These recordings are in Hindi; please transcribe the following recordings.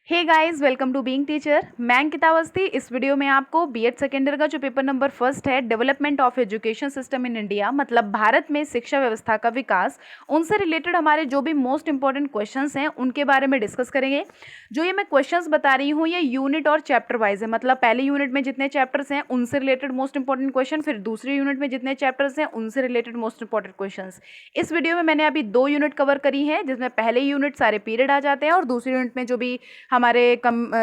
Hey guys, welcome to being teacher. मैं अंकिता अवस्थी। इस वीडियो में आपको बीएड सेकेंड ईयर का जो पेपर नंबर फर्स्ट है, development of education system in India, मतलब भारत में शिक्षा व्यवस्था का विकास, उनसे रिलेटेड हमारे जो भी मोस्ट इंपॉर्टेंट क्वेश्चंस हैं उनके बारे में डिस्कस करेंगे। जो ये मैं क्वेश्चंस बता रही हूँ ये यूनिट और चैप्टर वाइज है, मतलब पहले यूनिट में जितने चैप्टर्स हैं उनसे रिलेटेड मोस्ट इंपॉर्टेंट क्वेश्चन, फिर दूसरे यूनिट में जितने चैप्टर्स हैं उनसे रिलेटेड मोस्ट इंपॉर्टेंट क्वेश्चन। इस वीडियो में मैंने अभी 2 यूनिट कवर करी हैं, जिसमें पहले यूनिट सारे पीरियड आ जाते हैं और दूसरे यूनिट में जो भी हमारे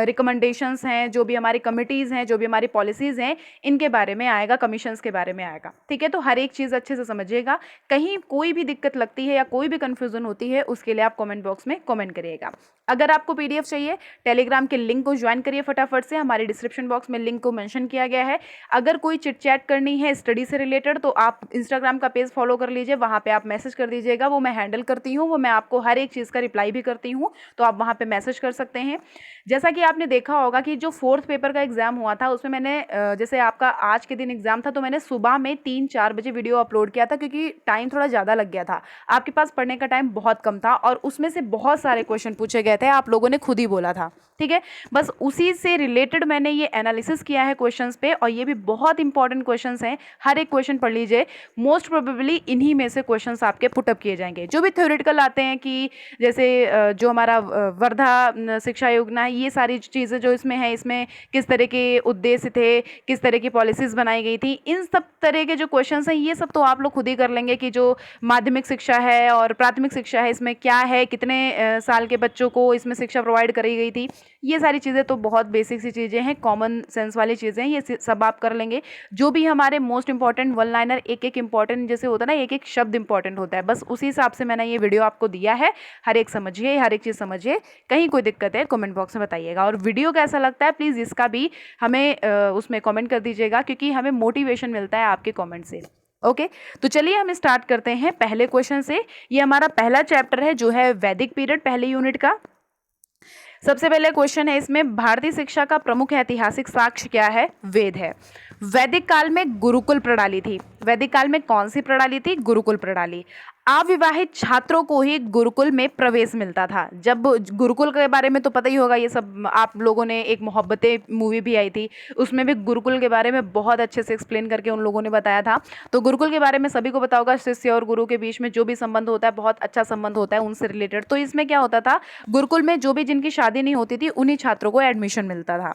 रिकमेंडेशंस हैं, जो भी हमारी कमिटीज़ हैं, जो भी हमारी पॉलिसीज़ हैं, इनके बारे में आएगा, कमीशंस के बारे में आएगा। ठीक है, तो हर एक चीज़ अच्छे से समझिएगा। कहीं कोई भी दिक्कत लगती है या कोई भी कन्फ्यूज़न होती है उसके लिए आप कमेंट बॉक्स में कमेंट करिएगा। अगर आपको पीडीएफ चाहिए, टेलीग्राम के लिंक को ज्वाइन करिए फटाफट से, हमारे डिस्क्रिप्शन बॉक्स में लिंक को मेंशन किया गया है। अगर कोई चिट चैट करनी है स्टडी से रिलेटेड तो आप इंस्टाग्राम का पेज फॉलो कर लीजिए, वहाँ पे आप मैसेज कर दीजिएगा, वो मैं हैंडल करती हूँ, वो मैं आपको हर एक चीज़ का रिप्लाई भी करती हूँ, तो आप वहाँ पे मैसेज कर सकते हैं। जैसा कि आपने देखा होगा कि जो 4th पेपर का एग्जाम हुआ था उसमें मैंने जैसे आपका आज के दिन एग्जाम था तो मैंने सुबह में 3-4 बजे वीडियो अपलोड किया था, क्योंकि टाइम थोड़ा ज़्यादा लग गया था, आपके पास पढ़ने का टाइम बहुत कम था और उसमें से बहुत सारे क्वेश्चन पूछे गए थे, आप लोगों ने खुद ही बोला था। ठीक है, बस उसी से रिलेटेड मैंने ये एनालिसिस किया है क्वेश्चंस पे, और ये भी बहुत इंपॉर्टेंट क्वेश्चंस हैं। हर एक क्वेश्चन पढ़ लीजिए, मोस्ट प्रोबेबली इन्हीं में से क्वेश्चंस आपके पुटअप किए जाएंगे। जो भी थ्योरेटिकल आते हैं कि जैसे जो हमारा वर्धा शिक्षा योजना है, ये सारी चीज़ें जो इसमें है, इसमें किस तरह के उद्देश्य थे, किस तरह की पॉलिसीज़ बनाई गई थी, इन सब तरह के जो क्वेश्चंस हैं ये सब तो आप लोग खुद ही कर लेंगे कि जो माध्यमिक शिक्षा है और प्राथमिक शिक्षा है इसमें क्या है, कितने साल के बच्चों को इसमें शिक्षा प्रोवाइड करी गई थी, ये सारी चीज़ें तो बहुत बेसिक सी चीज़ें हैं, कॉमन सेंस वाली चीज़ें हैं, ये सब आप कर लेंगे। जो भी हमारे मोस्ट इंपॉर्टेंट वन लाइनर, एक एक इंपॉर्टेंट जैसे होता है ना, एक एक शब्द इंपॉर्टेंट होता है, बस उसी हिसाब से मैंने ये वीडियो आपको दिया है। हर एक समझिए, हर एक चीज़ समझिए। कहीं कोई दिक्कत है कमेंट बॉक्स में बताइएगा, और वीडियो कैसा लगता है प्लीज़ इसका भी हमें उसमें कमेंट कर दीजिएगा, क्योंकि हमें मोटिवेशन मिलता है आपके कमेंट से। ओके, तो चलिए हम स्टार्ट करते हैं पहले क्वेश्चन से। ये हमारा पहला चैप्टर है जो है वैदिक पीरियड, पहले यूनिट का। सबसे पहले क्वेश्चन है इसमें, भारतीय शिक्षा का प्रमुख ऐतिहासिक साक्ष्य क्या है? वेद है। वैदिक काल में गुरुकुल प्रणाली थी। वैदिक काल में कौन सी प्रणाली थी? गुरुकुल प्रणाली। अविवाहित छात्रों को ही गुरुकुल में प्रवेश मिलता था। जब गुरुकुल के बारे में तो पता ही होगा, ये सब आप लोगों ने, एक मोहब्बतें मूवी भी आई थी, उसमें भी गुरुकुल के बारे में बहुत अच्छे से एक्सप्लेन करके उन लोगों ने बताया था। तो गुरुकुल के बारे में सभी को पता होगा, शिष्य और गुरु के बीच में जो भी संबंध होता है बहुत अच्छा संबंध होता है उनसे रिलेटेड। तो इसमें क्या होता था, गुरुकुल में जो भी जिनकी शादी नहीं होती थी उन्हीं छात्रों को एडमिशन मिलता था।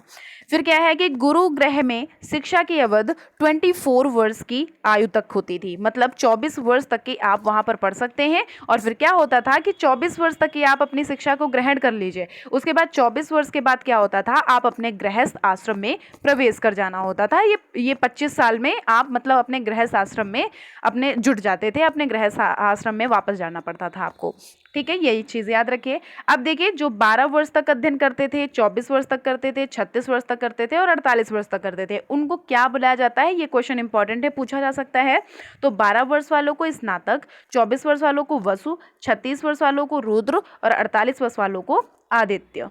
फिर क्या है कि गुरु गृह में शिक्षा की अवधि 24 वर्ष की आयु तक होती थी, मतलब 24 वर्ष तक की आप वहां पर पढ़ सकते हैं। और फिर क्या होता था कि 24 वर्ष तक की आप अपनी शिक्षा को ग्रहण कर लीजिए, उसके बाद 24 वर्ष के बाद क्या होता था, आप अपने गृहस्थ आश्रम में प्रवेश कर जाना होता था। ये 25 साल में आप मतलब अपने गृहस्थ आश्रम में अपने जुट जाते थे, अपने गृहस्थ आश्रम में वापस जाना पड़ता था आपको। ठीक है, यही चीज़ याद रखिए। अब देखिए, जो 12 वर्ष तक अध्ययन करते थे, 24 वर्ष तक करते थे, 36 वर्ष तक करते थे और 48 वर्ष तक करते थे, उनको क्या बुलाया जाता है? ये क्वेश्चन इंपॉर्टेंट है, पूछा जा सकता है। तो 12 वर्ष वालों को स्नातक, 24 वर्ष वालों को वसु, 36 वर्ष वालों को रुद्र और 48 वर्ष वालों को आदित्य।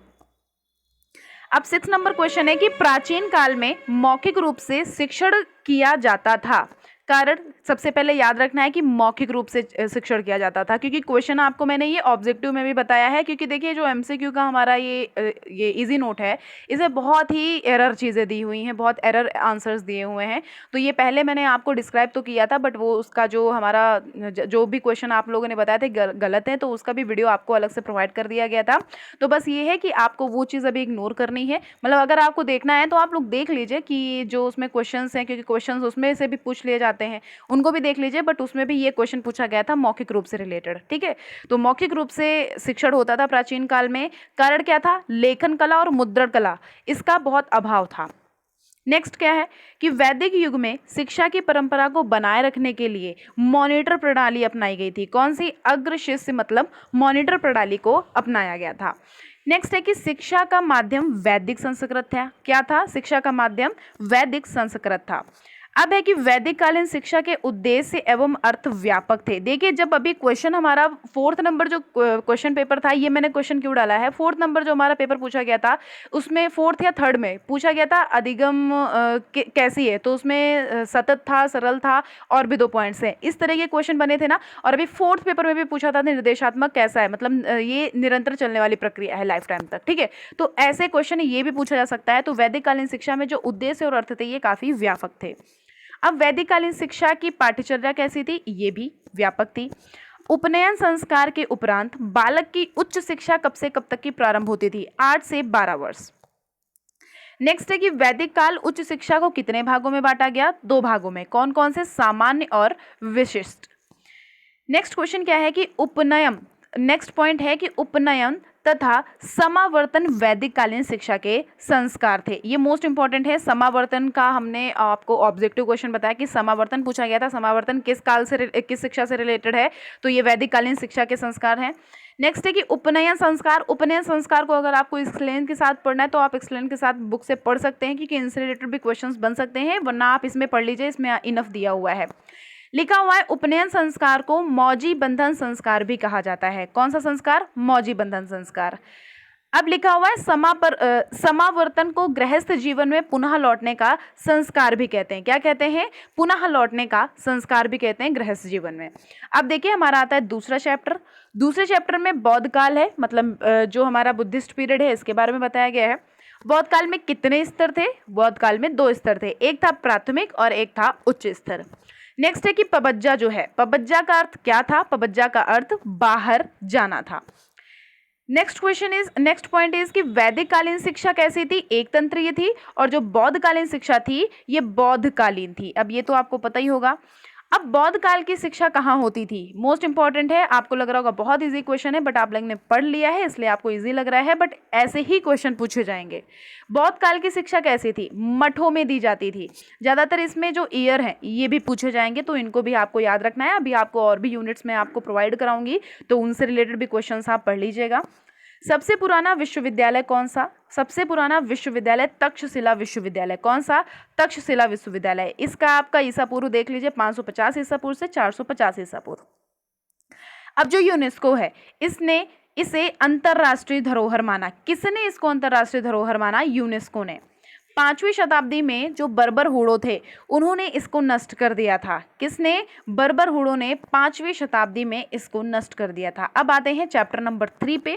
अब 6 नंबर क्वेश्चन है कि प्राचीन काल में मौखिक रूप से शिक्षण किया जाता था। कारण सबसे पहले याद रखना है कि मौखिक रूप से शिक्षण किया जाता था, क्योंकि क्वेश्चन आपको मैंने ये ऑब्जेक्टिव में भी बताया है। क्योंकि देखिए, जो एमसीक्यू का हमारा ये इजी नोट है, इसमें बहुत ही एरर चीज़ें दी हुई हैं, बहुत एरर आंसर्स दिए हुए हैं। तो ये पहले मैंने आपको डिस्क्राइब तो किया था, बट वो उसका जो हमारा जो भी क्वेश्चन आप लोगों ने बताया थे गलत है, तो उसका भी वीडियो आपको अलग से प्रोवाइड कर दिया गया था। तो बस ये है कि आपको वो चीज़ अभी इग्नोर करनी है, मतलब अगर आपको देखना है तो आप लोग देख लीजिए कि जो उसमें क्वेश्चन हैं, क्योंकि क्वेश्चन उसमें से भी पूछ लिए जाते हैं, उनको भी देख लीजिए। बट उसमें भी ये क्वेश्चन पूछा गया था मौखिक रूप से रिलेटेड। ठीक है, तो मौखिक रूप से शिक्षण होता था प्राचीन काल में। कारण क्या था? लेखन कला और मुद्रण कला, इसका बहुत अभाव था। नेक्स्ट क्या है कि वैदिक युग में शिक्षा की परंपरा को बनाए रखने के लिए मॉनिटर प्रणाली अपनाई गई थी। कौन सी? अग्र शिष्य, मतलब मॉनिटर प्रणाली को अपनाया गया था। नेक्स्ट है कि शिक्षा का माध्यम वैदिक संस्कृत था। क्या था? शिक्षा का माध्यम वैदिक संस्कृत था। अब है कि वैदिक कालीन शिक्षा के उद्देश्य एवं अर्थ व्यापक थे। देखिए जब अभी क्वेश्चन हमारा 4th नंबर जो क्वेश्चन पेपर था, ये मैंने क्वेश्चन क्यों डाला है, 4th नंबर जो हमारा पेपर पूछा गया था उसमें 4th या 3rd में पूछा गया था अधिगम कैसी है, तो उसमें सतत था, सरल था और भी 2 पॉइंट्स हैं, इस तरह के क्वेश्चन बने थे ना। और अभी 4th पेपर में भी पूछा था निर्देशात्मक कैसा है, मतलब ये निरंतर चलने वाली प्रक्रिया है लाइफ टाइम तक, ठीक है। तो ऐसे क्वेश्चन ये भी पूछा जा सकता है। तो वैदिक कालीन शिक्षा में जो उद्देश्य और अर्थ थे ये काफी व्यापक थे। अब वैदिक कालीन शिक्षा की पाठ्यचर्या कैसी थी, ये भी व्यापक थी। उपनयन संस्कार के उपरांत बालक की उच्च शिक्षा कब से कब तक की प्रारंभ होती थी, 8 से 12 वर्ष। नेक्स्ट है कि वैदिक काल उच्च शिक्षा को कितने भागों में बांटा गया, 2 भागों में। कौन कौन से, सामान्य और विशिष्ट। नेक्स्ट क्वेश्चन क्या है कि उपनयन, नेक्स्ट पॉइंट है कि उपनयन तथा समावर्तन वैदिक कालीन शिक्षा के संस्कार थे। ये मोस्ट इंपॉर्टेंट है। समावर्तन का हमने आपको ऑब्जेक्टिव क्वेश्चन बताया कि समावर्तन पूछा गया था, समावर्तन किस काल से, किस शिक्षा से रिलेटेड है, तो ये वैदिक कालीन शिक्षा के संस्कार हैं। नेक्स्ट है कि उपनयन संस्कार, उपनयन संस्कार को अगर आपको एक्सप्लेन के साथ पढ़ना है तो आप एक्सप्लेन के साथ बुक से पढ़ सकते हैं, क्योंकि इनसे रिलेटेड भी क्वेश्चंस बन सकते हैं, वरना आप इसमें पढ़ लीजिए, इसमें इनफ दिया हुआ है। लिखा हुआ है उपनयन संस्कार को मौजी बंधन संस्कार भी कहा जाता है। कौन सा संस्कार, मौजी बंधन संस्कार। अब लिखा हुआ है समावर्तन को गृहस्थ जीवन में पुनः लौटने का संस्कार भी कहते हैं। क्या कहते हैं, पुनः लौटने का संस्कार भी कहते हैं गृहस्थ जीवन में। अब देखिए हमारा आता है दूसरा चैप्टर। दूसरे चैप्टर में बौद्ध काल है, मतलब जो हमारा बुद्धिस्ट पीरियड है इसके बारे में बताया गया है। बौद्ध काल में कितने स्तर थे, बौद्ध काल में 2 स्तर थे, एक था प्राथमिक और एक था उच्च स्तर। नेक्स्ट है कि पबज्जा जो है, पबज्जा का अर्थ क्या था, पबज्जा का अर्थ बाहर जाना था। नेक्स्ट पॉइंट इज कि वैदिक कालीन शिक्षा कैसी थी, एक तंत्रीय थी, और जो बौद्ध कालीन शिक्षा थी ये बौद्ध कालीन थी। अब ये तो आपको पता ही होगा। अब बौद्ध काल की शिक्षा कहाँ होती थी, मोस्ट इंपॉर्टेंट है। आपको लग रहा होगा बहुत इजी क्वेश्चन है, बट आप लोगों ने पढ़ लिया है इसलिए आपको इजी लग रहा है, बट ऐसे ही क्वेश्चन पूछे जाएंगे। बौद्ध काल की शिक्षा कैसी थी, मठों में दी जाती थी ज़्यादातर। इसमें जो ईयर है ये भी पूछे जाएंगे, तो इनको भी आपको याद रखना है। अभी आपको और भी यूनिट्स में आपको प्रोवाइड कराऊंगी, तो उनसे रिलेटेड भी क्वेश्चन आप पढ़ लीजिएगा। सबसे पुराना विश्वविद्यालय कौन सा, सबसे पुराना विश्वविद्यालय तक्षशिला विश्वविद्यालय। कौन सा, तक्षशिला विश्वविद्यालय। इसका आपका ईसा पूर्व देख लीजिए, 550 ईसा पूर्व से 450 ईसा पूर्व। अब जो यूनेस्को है इसने इसे अंतरराष्ट्रीय धरोहर माना। किसने इसको अंतरराष्ट्रीय धरोहर माना, यूनेस्को ने। 5वीं शताब्दी में जो बर्बर हूणों थे उन्होंने इसको नष्ट कर दिया था। किसने, बर्बर हूणों ने 5वीं शताब्दी में इसको नष्ट कर दिया था। अब आते हैं चैप्टर नंबर 3 पे।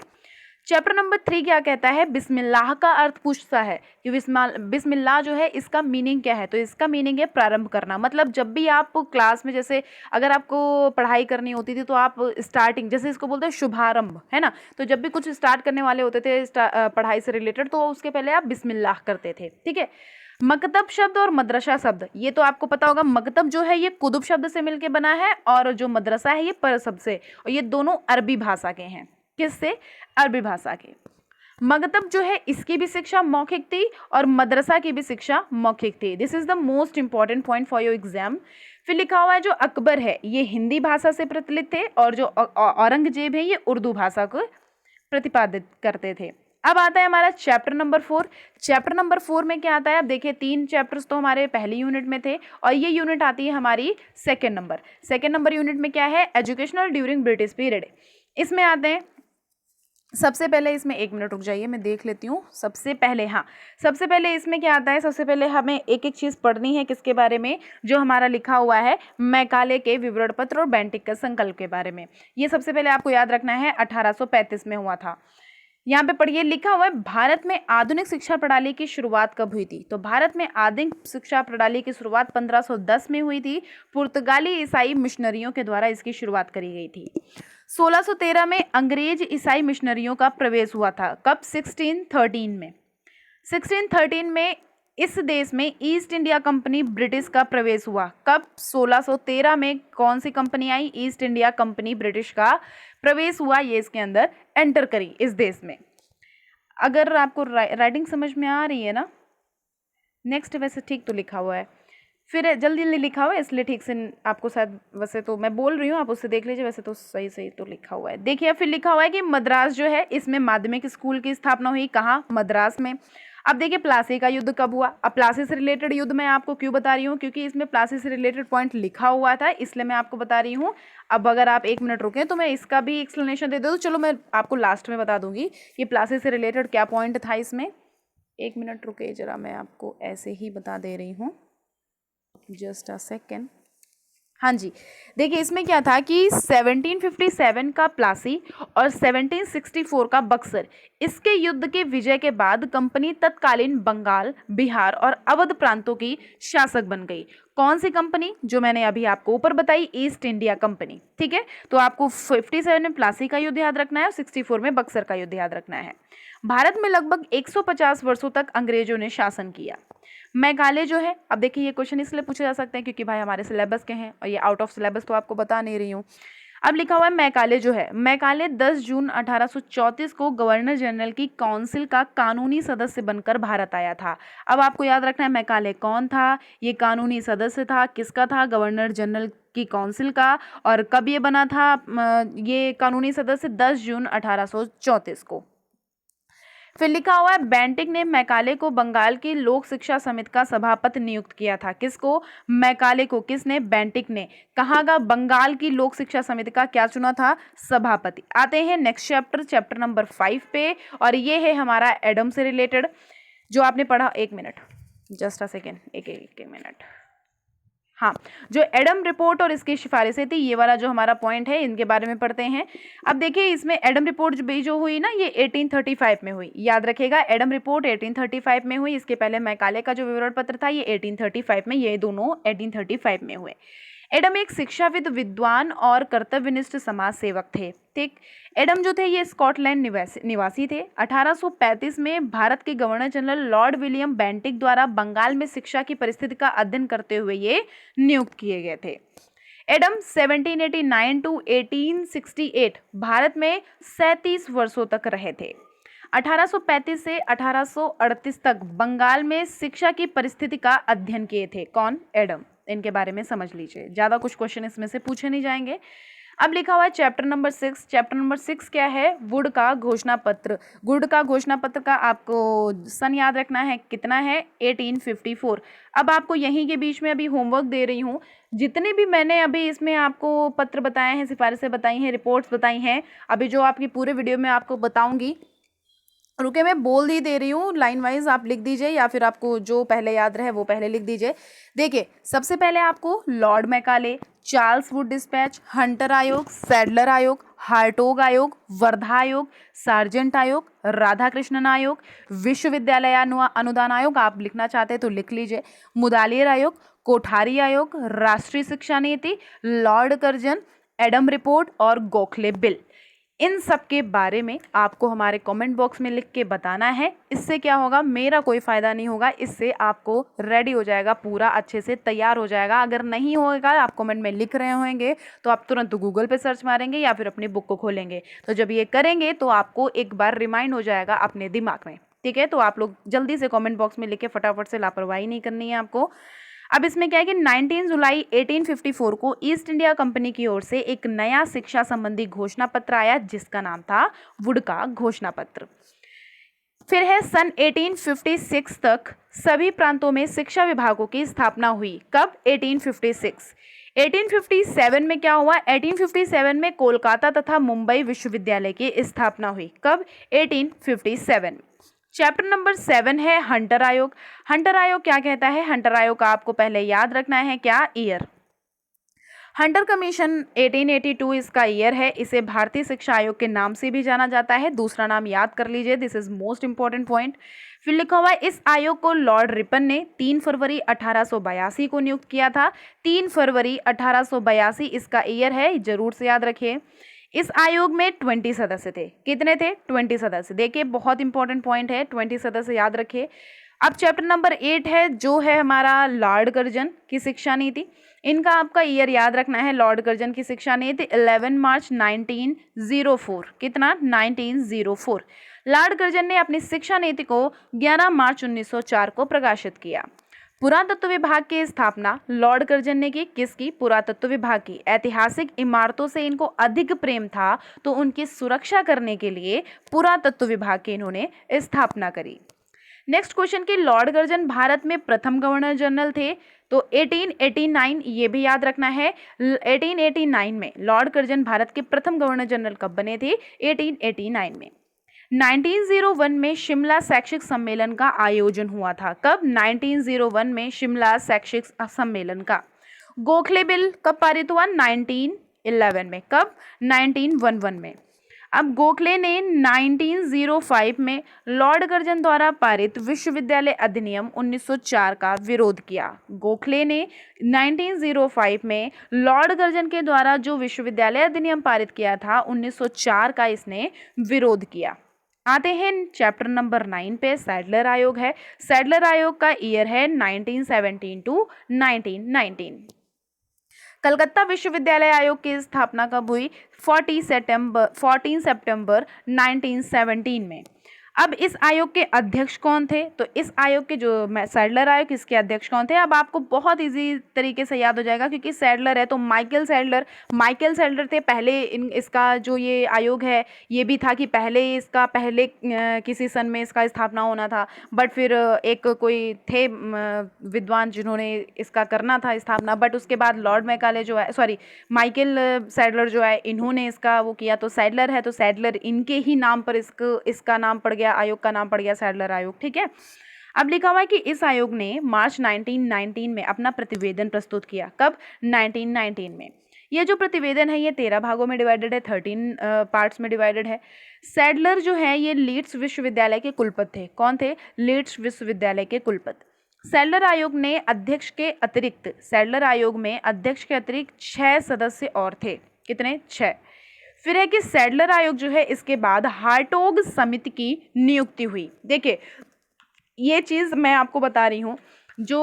चैप्टर नंबर 3 क्या कहता है, बिस्मिल्लाह का अर्थ पूछता है कि बिस्मिल्लाह जो है इसका मीनिंग क्या है, तो इसका मीनिंग है प्रारंभ करना। मतलब जब भी आप क्लास में, जैसे अगर आपको पढ़ाई करनी होती थी तो आप स्टार्टिंग, जैसे इसको बोलते हैं शुभारंभ, है ना, तो जब भी कुछ स्टार्ट करने वाले होते थे पढ़ाई से रिलेटेड, तो उसके पहले आप बिस्मिल्लाह करते थे, ठीक है। मकतब शब्द और मदरसा शब्द, ये तो आपको पता होगा। मकतब जो है ये कुतुब शब्द से मिलकर बना है, और जो मदरसा है ये पर शब्द से, और ये दोनों अरबी भाषा के हैं। किससे, अरबी भाषा के। मकतब जो है इसकी भी शिक्षा मौखिक थी और मदरसा की भी शिक्षा मौखिक थी। This is the most important point for your exam. फिर लिखा हुआ है जो अकबर है ये हिंदी भाषा से प्रचलित थे, और जो औरंगजेब है ये उर्दू भाषा को प्रतिपादित करते थे। अब आता है हमारा चैप्टर नंबर 4। चैप्टर नंबर 4 में क्या आता है, अब देखिए 3 चैप्टर्स तो हमारे पहली यूनिट में थे, और ये यूनिट आती है हमारी सेकेंड नंबर यूनिट में क्या है, एजुकेशनल ड्यूरिंग ब्रिटिश पीरियड। इसमें आते हैं सबसे पहले, इसमें 1 मिनट रुक जाइए, मैं देख लेती हूँ। सबसे पहले इसमें क्या आता है, सबसे पहले हमें एक एक चीज़ पढ़नी है। किसके बारे में, जो हमारा लिखा हुआ है मैकाले के विवरण पत्र और बेंटिक के संकल्प के बारे में। ये सबसे पहले आपको याद रखना है, 1835 में हुआ था। यहाँ पे पढ़िए, लिखा हुआ है भारत में आधुनिक शिक्षा प्रणाली की शुरुआत कब हुई थी। तो भारत में आधुनिक शिक्षा प्रणाली की शुरुआत 1510 में हुई थी। पुर्तगाली ईसाई मिशनरियों के द्वारा इसकी शुरुआत करी गई थी। 1613 में अंग्रेज ईसाई मिशनरियों का प्रवेश हुआ था। कब, 1613 में। 1613 में इस देश में ईस्ट इंडिया कंपनी ब्रिटिश का प्रवेश हुआ। कब, 1613 में कौन सी कंपनी आई, ईस्ट इंडिया कंपनी ब्रिटिश का प्रवेश हुआ, ये इसके अंदर एंटर करी इस देश में। अगर आपको राइटिंग समझ में आ रही है ना, नेक्स्ट वैसे ठीक तो लिखा हुआ है, फिर जल्दी जल्दी लिखा हुआ है इसलिए ठीक से आपको शायद, वैसे तो मैं बोल रही हूँ आप उससे देख लीजिए, वैसे तो सही तो लिखा हुआ है। देखिए फिर लिखा हुआ है कि मद्रास जो है इसमें माध्यमिक स्कूल की स्थापना हुई। कहाँ, मद्रास में। अब देखिए प्लासी का युद्ध कब हुआ। अब प्लासी से रिलेटेड युद्ध मैं आपको क्यों बता रही हूँ, क्योंकि इसमें प्लासी से रिलेटेड पॉइंट लिखा हुआ था, इसलिए मैं आपको बता रही हूँ। अब अगर आप 1 मिनट रुकें तो मैं इसका भी एक्सप्लेनेशन दे दूँ। चलो मैं आपको लास्ट में बता दूंगी कि प्लासी से रिलेटेड क्या पॉइंट था इसमें। 1 मिनट रुके जरा, मैं आपको ऐसे ही बता दे रही हूँ, जस्ट अ सेकेंड। हाँ जी, देखिए इसमें क्या था कि 1757 का प्लासी और 1764 का बक्सर, इसके युद्ध के विजय के बाद कंपनी तत्कालीन बंगाल, बिहार और अवध प्रांतों की शासक बन गई। कौन सी कंपनी? जो मैंने अभी आपको ऊपर बताई, ईस्ट इंडिया कंपनी। ठीक है, तो आपको 57 में प्लासी का युद्ध याद रखना है और 64 में बक्सर का युद्ध याद रखना है। भारत में लगभग 150 वर्षों तक अंग्रेजों ने शासन किया। मेघालय जो है, अब देखिए ये क्वेश्चन इसलिए पूछे जा सकते हैं क्योंकि भाई हमारे सिलेबस के हैं और ये आउट ऑफ सिलेबस तो आपको बता नहीं रही हूँ। अब लिखा हुआ है मेघालय जो है, मेघालय 10 जून 1834 को गवर्नर जनरल की काउंसिल का कानूनी सदस्य बनकर भारत आया था। अब आपको याद रखना है मेघालय कौन था, ये कानूनी सदस्य था, किसका था? गवर्नर जनरल की काउंसिल का। और कब ये बना था ये कानूनी सदस्य? 10 जून 1834 को। फिर लिखा हुआ है बेंटिक ने मैकाले को बंगाल की लोक शिक्षा समिति का सभापति नियुक्त किया था। किसको? मैकाले को। किसने? बेंटिक ने। कहाँ का? बंगाल की लोक शिक्षा समिति का क्या चुना था? सभापति। आते हैं नेक्स्ट चैप्टर, चैप्टर नंबर 5 पे, और ये है हमारा एडम से रिलेटेड जो आपने पढ़ा। 1 मिनट, जस्ट अ सेकेंड, एक मिनट। हाँ, जो एडम रिपोर्ट और इसकी सिफारिशें थी, ये वाला जो हमारा पॉइंट है, इनके बारे में पढ़ते हैं। अब देखिए इसमें एडम रिपोर्ट जो हुई ना, ये 1835 में हुई। याद रखिएगा, एडम रिपोर्ट 1835 में हुई। इसके पहले मैकाले का जो विवरण पत्र था ये 1835 में, ये दोनों 1835 में हुए। एडम एक शिक्षाविद, विद्वान और कर्तव्यनिष्ठ समाज सेवक थे। ठीक, एडम जो थे ये स्कॉटलैंड निवासी थे। 1835 में भारत के governor general Lord William Bentinck द्वारा बंगाल में शिक्षा की परिस्थिति का अध्ययन करते हुए ये नियुक्त किए गए थे। एडम 1789 टू 1868 भारत में 37 वर्षों तक रहे थे। 1835 से 1838 तक बंगाल में शिक्षा की परिस्थिति का अध्ययन किए थे। कौन? एडम। इनके बारे में समझ लीजिए, ज़्यादा कुछ क्वेश्चन इसमें से पूछे नहीं जाएंगे। अब लिखा हुआ है चैप्टर नंबर 6। चैप्टर नंबर 6 क्या है? वुड का घोषणा पत्र। वुड का घोषणा पत्र का आपको सन याद रखना है, कितना है? 1854। अब आपको यहीं के बीच में अभी होमवर्क दे रही हूँ। जितने भी मैंने अभी इसमें आपको पत्र बताए हैं, सिफारिशें बताई हैं, रिपोर्ट्स बताई हैं, अभी जो आपकी पूरे वीडियो में आपको बताऊंगी, रुके मैं बोल ही दे रही हूँ, लाइन वाइज आप लिख दीजिए या फिर आपको जो पहले याद रहे वो पहले लिख दीजिए। देखिए सबसे पहले आपको Lord Macaulay, Charles Wood dispatch, Hunter आयोग, सैडलर आयोग, हार्टोग आयोग, वर्धा आयोग, सार्जेंट आयोग, राधाकृष्णन आयोग, विश्वविद्यालय अनुदान आयोग, आप लिखना चाहते हैं तो लिख लीजिए, मुदालियर आयोग, कोठारी आयोग, राष्ट्रीय शिक्षा नीति, लॉर्ड कर्जन, एडम रिपोर्ट और गोखले बिल। इन सब के बारे में आपको हमारे कमेंट बॉक्स में लिख के बताना है। इससे क्या होगा? मेरा कोई फ़ायदा नहीं होगा, इससे आपको रेडी हो जाएगा, पूरा अच्छे से तैयार हो जाएगा। अगर नहीं होगा, आप कमेंट में लिख रहे होंगे तो आप तुरंत गूगल पे सर्च मारेंगे या फिर अपनी बुक को खोलेंगे, तो जब ये करेंगे तो आपको एक बार रिमाइंड हो जाएगा अपने दिमाग में। ठीक है, तो आप लोग जल्दी से कॉमेंट बॉक्स में लिख के फटाफट से, लापरवाही नहीं करनी है आपको। अब इसमें क्या है कि 19 जुलाई 1854 को ईस्ट इंडिया कंपनी की ओर से एक नया शिक्षा संबंधी घोषणा पत्र आया जिसका नाम था वुड का घोषणा पत्र। फिर है सन 1856 तक सभी प्रांतों में शिक्षा विभागों की स्थापना हुई। कब? 1856। 1857 में क्या हुआ? 1857 में कोलकाता तथा मुंबई विश्वविद्यालय की स्थापना हुई। कब? 1857। चैप्टर नंबर 7 है हंटर आयोग। हंटर आयोग क्या कहता है? हंटर आयोग का आपको पहले याद रखना है क्या? ईयर। हंटर कमीशन 1882 इसका ईयर है। इसे भारतीय शिक्षा आयोग के नाम से भी जाना जाता है। दूसरा नाम याद कर लीजिए, this is most important point. फिर लिखा हुआ है इस आयोग को लॉर्ड रिपन ने 3 फरवरी 1882 को नियुक्त किया था। 3 फरवरी 1882 इसका ईयर है, जरूर से याद रखिए। इस आयोग में 20 सदस्य थे। कितने थे? 20 सदस्य। देखिए बहुत इंपॉर्टेंट पॉइंट है, 20 सदस्य याद रखिए। अब चैप्टर नंबर 8 है जो है हमारा लॉर्ड कर्जन की शिक्षा नीति। इनका आपका ईयर याद रखना है। लॉर्ड कर्जन की शिक्षा नीति 11 मार्च 1904। कितना? 1904। लॉर्ड कर्जन ने अपनी शिक्षा नीति को 11 मार्च 1904 को प्रकाशित किया। पुरातत्व विभाग की स्थापना लॉर्ड कर्जन ने की। किसकी? पुरातत्व विभाग की। ऐतिहासिक इमारतों से इनको अधिक प्रेम था तो उनकी सुरक्षा करने के लिए पुरातत्व विभाग की इन्होंने स्थापना करी। नेक्स्ट क्वेश्चन कि लॉर्ड कर्जन भारत में प्रथम गवर्नर जनरल थे, तो 1889, ये भी याद रखना है। 1889 में लॉर्ड कर्जन भारत के प्रथम गवर्नर जनरल कब बने थे? 1889 में। 1901 में शिमला शैक्षिक सम्मेलन का आयोजन हुआ था। कब? 1901 में शिमला शैक्षिक सम्मेलन का। गोखले बिल कब पारित हुआ? 1911 में। कब? 1911 में। अब गोखले ने 1905 में लॉर्ड कर्जन द्वारा पारित विश्वविद्यालय अधिनियम 1904 का विरोध किया। गोखले ने 1905 में लॉर्ड कर्जन के द्वारा जो विश्वविद्यालय अधिनियम पारित किया था 1904 का इसने विरोध किया। आते हैं चैप्टर नंबर 9 पे, सैडलर आयोग है। सैडलर आयोग का ईयर है 1917 टू 1919। कलकत्ता विश्वविद्यालय आयोग की स्थापना कब हुई? 14 सितंबर 1917 में। अब इस आयोग के अध्यक्ष कौन थे? तो इस आयोग के जो सैडलर आयोग, इसके अध्यक्ष कौन थे? अब आपको बहुत इजी तरीके से याद हो जाएगा क्योंकि सैडलर है तो माइकल सैडलर थे पहले। इसका जो ये आयोग है ये भी था कि पहले किसी सन में इसका स्थापना होना था, बट फिर एक कोई थे विद्वान जिन्होंने इसका करना था स्थापना, बट उसके बाद लॉर्ड मैकाले जो है, सॉरी माइकल सैडलर जो है, इन्होंने इसका वो किया, तो सैडलर है तो सैडलर इनके ही नाम पर इसका नाम पड़ गया, आयोग का नाम पड़ गया सैडलर आयोग। ठीक है। अब लिखा हुआ है कि इस आयोग ने मार्च 1919 में अपना प्रतिवेदन प्रस्तुत किया। कब? 1919 में। ये जो प्रतिवेदन है ये 13 भागों में डिवाइडेड है, 13 पार्ट्स में डिवाइडेड है। सैडलर जो है ये लीड्स विश्वविद्यालय के कुलपति थे। कौन थे? लीड्स विश्वविद्यालय के कुलपति। सैडलर आयोग में अध्यक्ष के अतिरिक्त 6 सदस्य और थे। कितने? 6। फिर है कि सैडलर आयोग जो है इसके बाद हार्टोग समिति की नियुक्ति हुई। देखिए ये चीज़ मैं आपको बता रही हूँ, जो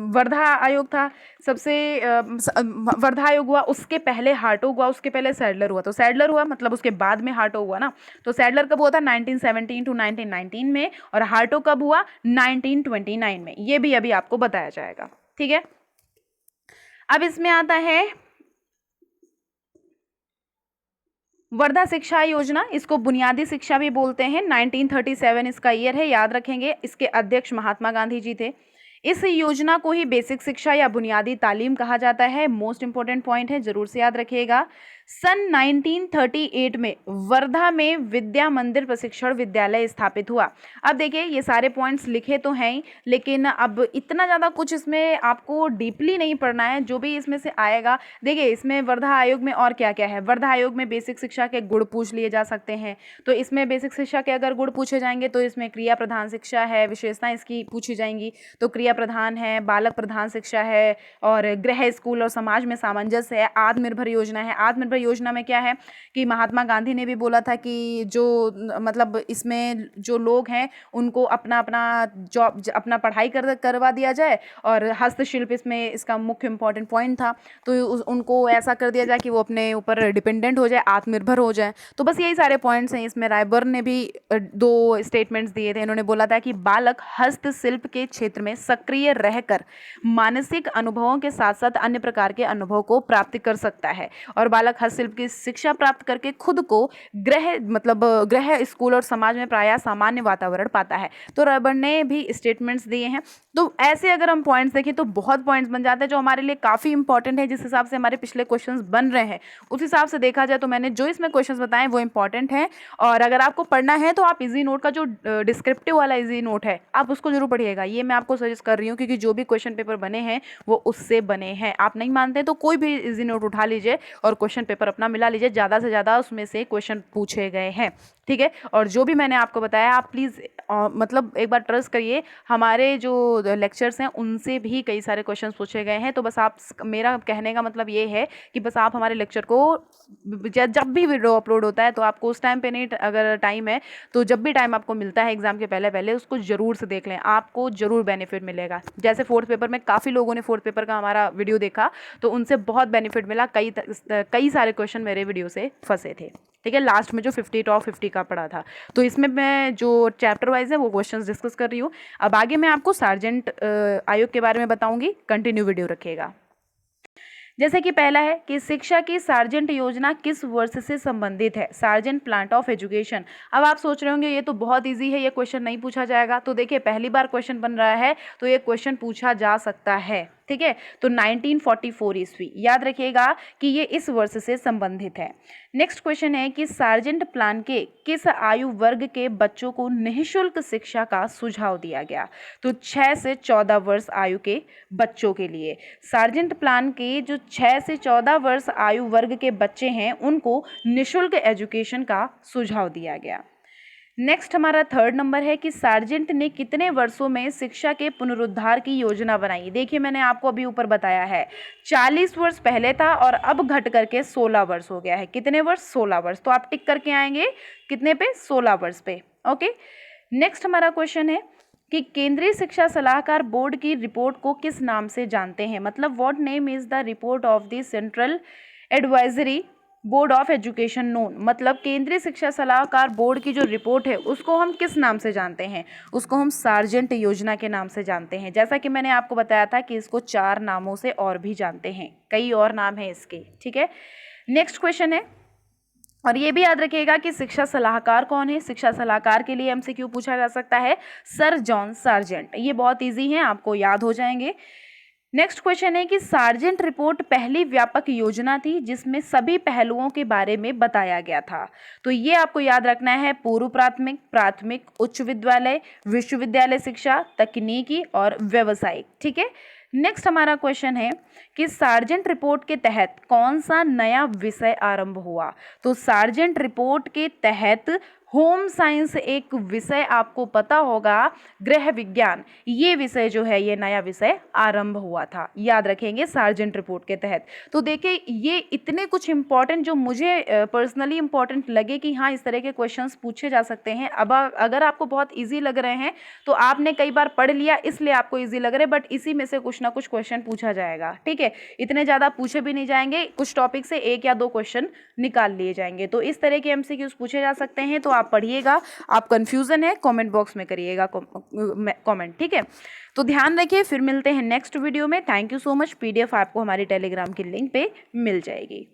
वर्धा आयोग था वर्धा आयोग हुआ, उसके पहले हार्टोग हुआ, उसके पहले सैडलर हुआ। तो सैडलर हुआ मतलब उसके बाद में हार्टोग हुआ ना। तो सैडलर कब हुआ था? 1917 टू 1919 में, और हार्टोग कब हुआ? 1929 में। ये भी अभी आपको बताया जाएगा। ठीक है। अब इसमें आता है वर्धा शिक्षा योजना, इसको बुनियादी शिक्षा भी बोलते हैं। 1937 इसका ईयर है, याद रखेंगे। इसके अध्यक्ष महात्मा गांधी जी थे। इस योजना को ही बेसिक शिक्षा या बुनियादी तालीम कहा जाता है। मोस्ट इंपॉर्टेंट पॉइंट है, जरूर से याद रखिएगा। सन 1938 में वर्धा में विद्या मंदिर प्रशिक्षण विद्यालय स्थापित हुआ। अब देखिए ये सारे पॉइंट्स लिखे तो हैं ही, लेकिन अब इतना ज़्यादा कुछ इसमें आपको डीपली नहीं पढ़ना है। जो भी इसमें से आएगा, देखिए इसमें वर्धा आयोग में और क्या क्या है। वर्धा आयोग में बेसिक शिक्षा के गुण पूछ लिए जा सकते हैं, तो इसमें बेसिक शिक्षा के अगर गुण पूछे जाएंगे तो इसमें क्रिया प्रधान शिक्षा है, विशेषताएं इसकी पूछी जाएंगी तो क्रिया प्रधान है, बालक प्रधान शिक्षा है, और गृह, स्कूल और समाज में सामंजस्य है। आत्मनिर्भर योजना है। आत्मनिर्भर योजना में क्या है कि महात्मा गांधी ने भी बोला था कि जो मतलब इसमें जो लोग हैं उनको अपना जॉब, अपना पढ़ाई करवा दिया जाए, और हस्तशिल्प इसमें इसका मुख्य इंपॉर्टेंट पॉइंट था। तो उनको ऐसा कर दिया जाए कि वो अपने ऊपर डिपेंडेंट हो जाए, आत्मनिर्भर हो जाए। तो बस यही सारे पॉइंट्स हैं। इसमें रायबर्न ने भी 2 स्टेटमेंट्स दिए थे। इन्होंने बोला था कि बालक हस्तशिल्प के क्षेत्र में सक्रिय रहकर मानसिक अनुभवों के साथ साथ अन्य प्रकार के अनुभव को प्राप्त कर सकता है, और बालक हस्तशिल्प की शिक्षा प्राप्त करके खुद को गृह, स्कूल और समाज में प्रायः सामान्य वातावरण पाता है। तो रायबर्न ने भी स्टेटमेंट्स दिए हैं। तो ऐसे अगर हम पॉइंट्स देखें तो बहुत पॉइंट्स बन जाते हैं जो हमारे लिए काफ़ी इंपॉर्टेंट है। जिस हिसाब से हमारे पिछले क्वेश्चंस बन रहे हैं उस हिसाब से देखा जाए तो मैंने जो इसमें क्वेश्चंस बताए वो इंपॉर्टेंट हैं। और अगर आपको पढ़ना है तो आप इजी नोट का जो डिस्क्रिप्टिव वाला इजी नोट है आप उसको जरूर पढ़िएगा। ये मैं आपको सजेस्ट कर रही हूँ क्योंकि जो भी क्वेश्चन पेपर बने हैं वो उससे बने हैं। आप नहीं मानते तो कोई भी इजी नोट उठा लीजिए और क्वेश्चन पेपर अपना मिला लीजिए। ज़्यादा से ज़्यादा उसमें से क्वेश्चन पूछे गए हैं। ठीक है। और जो भी मैंने आपको बताया आप प्लीज़ मतलब एक बार ट्रस्ट करिए, हमारे जो लेक्चर्स हैं उनसे भी कई सारे क्वेश्चंस पूछे गए हैं। तो बस आप, मेरा कहने का मतलब ये है कि बस आप हमारे लेक्चर को जब भी वीडियो अपलोड होता है तो आपको उस टाइम पे नहीं, अगर टाइम है तो जब भी टाइम आपको मिलता है एग्जाम के पहले उसको ज़रूर से देख लें, आपको ज़रूर बेनिफिट मिलेगा। जैसे 4th पेपर में काफ़ी लोगों ने 4th पेपर का हमारा वीडियो देखा तो उनसे बहुत बेनिफिट मिला। कई सारे क्वेश्चन मेरे वीडियो से फंसे थे। ठीक है। लास्ट में जो 50 टॉप 50 का पढ़ा था, तो इसमें मैं जो चैप्टर वाइज है वो क्वेश्चंस डिस्कस कर रही हूँ। अब आगे मैं आपको सार्जेंट आयोग के बारे में बताऊंगी। कंटिन्यू वीडियो रखिएगा। जैसे कि पहला है कि शिक्षा की सार्जेंट योजना किस वर्ष से संबंधित है, सार्जेंट प्लान ऑफ एजुकेशन। अब आप सोच रहे होंगे ये तो बहुत इजी है, ये क्वेश्चन नहीं पूछा जाएगा। तो देखिए पहली बार क्वेश्चन बन रहा है तो ये क्वेश्चन पूछा जा सकता है, ठीक है। तो 1944 ईस्वी, याद रखिएगा कि ये इस वर्ष से संबंधित है। नेक्स्ट क्वेश्चन है कि सार्जेंट प्लान के किस आयु वर्ग के बच्चों को निःशुल्क शिक्षा का सुझाव दिया गया। तो 6 से 14 वर्ष आयु के बच्चों के लिए सार्जेंट प्लान के जो 6 से 14 वर्ष आयु वर्ग के बच्चे हैं उनको निःशुल्क एजुकेशन का सुझाव दिया गया। नेक्स्ट हमारा थर्ड नंबर है कि सार्जेंट ने कितने वर्षों में शिक्षा के पुनरुद्धार की योजना बनाई। देखिए मैंने आपको अभी ऊपर बताया है 40 वर्ष पहले था और अब घट करके 16 वर्ष हो गया है। कितने वर्ष? 16 वर्ष। तो आप टिक करके आएंगे कितने पे? 16 वर्ष पे। ओके। नेक्स्ट हमारा क्वेश्चन है कि केंद्रीय शिक्षा सलाहकार बोर्ड की रिपोर्ट को किस नाम से जानते हैं। मतलब what name is the report of the central advisory board of education known. मतलब केंद्रीय शिक्षा सलाहकार बोर्ड की जो रिपोर्ट है उसको हम किस नाम से जानते हैं? उसको हम सार्जेंट योजना के नाम से जानते हैं। जैसा कि मैंने आपको बताया था कि इसको 4 नामों से और भी जानते हैं, कई और नाम है इसके, ठीक है। नेक्स्ट क्वेश्चन है, और ये भी याद रखिएगा कि शिक्षा सलाहकार कौन है। शिक्षा सलाहकार के लिए एमसीक्यू पूछा जा सकता है सर जॉन सार्जेंट। ये बहुत इजी है, आपको याद हो जाएंगे। नेक्स्ट क्वेश्चन है कि सार्जेंट रिपोर्ट पहली व्यापक योजना थी जिसमें सभी पहलुओं के बारे में बताया गया था। तो ये आपको याद रखना है पूर्व प्राथमिक, प्राथमिक, उच्च विद्यालय, विश्वविद्यालय शिक्षा, तकनीकी और व्यावसायिक, ठीक है। नेक्स्ट हमारा क्वेश्चन है कि सार्जेंट रिपोर्ट के तहत कौन सा नया विषय आरंभ हुआ। तो सार्जेंट रिपोर्ट के तहत होम साइंस एक विषय आपको पता होगा, गृह विज्ञान, ये विषय जो है ये नया विषय आरंभ हुआ था, याद रखेंगे सार्जेंट रिपोर्ट के तहत। तो देखिए ये इतने कुछ इंपॉर्टेंट जो मुझे पर्सनली इंपॉर्टेंट लगे कि हाँ इस तरह के क्वेश्चंस पूछे जा सकते हैं। अब अगर आपको बहुत इजी लग रहे हैं तो आपने कई बार पढ़ लिया इसलिए आपको इजी लग रहे हैं, बट इसी में से कुछ ना कुछ क्वेश्चन पूछा जाएगा, ठीक है। इतने ज़्यादा पूछे भी नहीं जाएंगे, कुछ टॉपिक से 1 या 2 क्वेश्चन निकाल लिए जाएंगे। तो इस तरह के एमसीक्यूज पूछे जा सकते हैं। तो आप पढ़िएगा, आप कंफ्यूजन है कमेंट बॉक्स में करिएगा कमेंट, ठीक है। तो ध्यान रखिए, फिर मिलते हैं नेक्स्ट वीडियो में। Thank you so much. PDF आपको हमारी टेलीग्राम की लिंक पे मिल जाएगी।